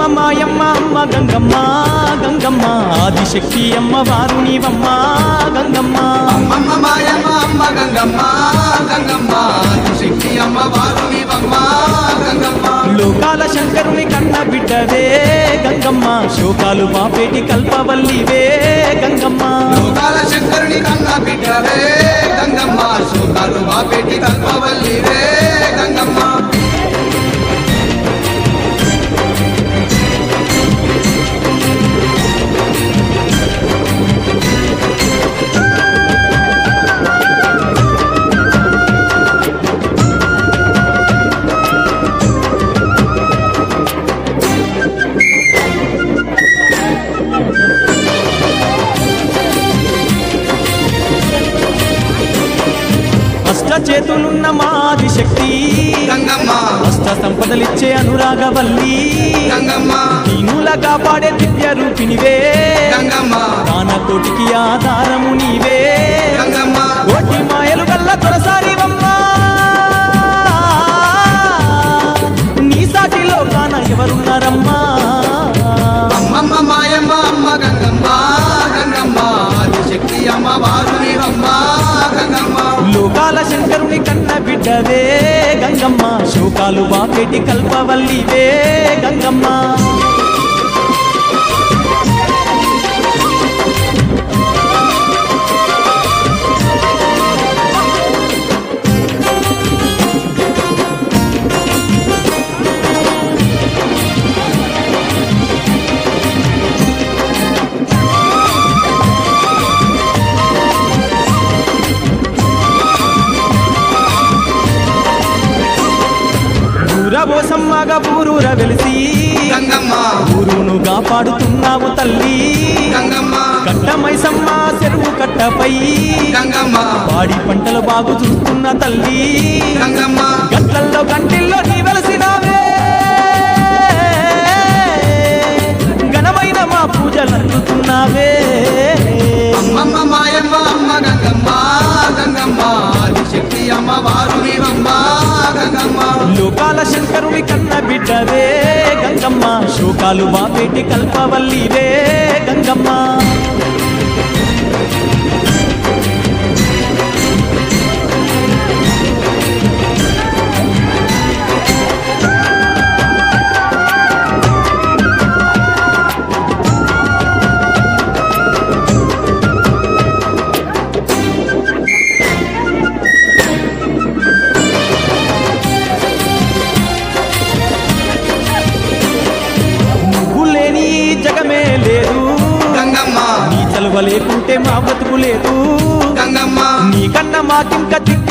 అమ్మమ్మ మాయమ్మ అమ్మ గంగమ్మ గంగమ్మ ఆదిశక్తి అమ్మ వారు నీవమ్మ గంగమ్మ అమ్మమ్మ మాయమ్మ అమ్మ గంగమ్మ గంగమ్మ ఆదిశక్తి అమ్మ వారు నీవమ్మ గంగమ్మ లోకాల శంకరుని కన్న బిడ్డవే గంగమ్మ శోకాలు బాపేటి కల్పవల్లివే గంగమ్మ లోకాల శంకరుని కన్న బిడ్డవే గంగమ్మ శోకాలు బాపేటి కల్పవల్లివే గంగమ్మ చేతులున్న మాది శక్తి గంగమ్మ అష్ట సంపదలిచ్చే అనురాగవల్లి గంగమ్మ దీనుల కాపాడే దివ్య రూపినివే గంగమ్మ దాన కోటికి ఆధారము నీవే గంగమ్మ కోటి మాయలు గల్ల తొలసారివమ్మ నీ సాటిలో కాన ఎవరున్నారమ్మా అమ్మమ్మ మాయమ్మ అమ్మ గంగమ్మ గంగమ్మ ఆదిశక్తి అమ్మ వారు నీవమ్మ గంగమ్మ లోకాల శంకరుని కన్న బిడ్డవే గంగమ్మ శోకాలు బాపేటి కల్పవల్లివే గంగమ్మ ఊరబోసమ్మగా ఊరూర వెలిసి గంగమ్మ ఊరును కాపాడుతున్నావు తల్లి గంగమ్మ కట్టమైసమ్మ చెరువు కట్టపై గంగమ్మ పాడి పంటలు బాగు చూస్తున్న తల్లి గంగమ్మ గట్లల్లో గంటిల్లో నీ వెలసినావే ఘనమైన మా పూజలు అందుతున్నావే అమ్మమ్మ మాయమ్మ అమ్మ గంగమ్మ గంగమ్మ ఆదిశక్తి అమ్మ వారు నీవమ్మ గంగమ్మ లోకాల శంకరుని కన్న బిడ్డవే గంగమ్మ శోకాలు బాపేటి కల్పవల్లివే గంగమ్మ జగమే లేదు గంగమ్మ నీ చలువ లేకుంటే మా బతుకు లేదు గంగమ్మ నీకన్నా మాకింక దిగ్గ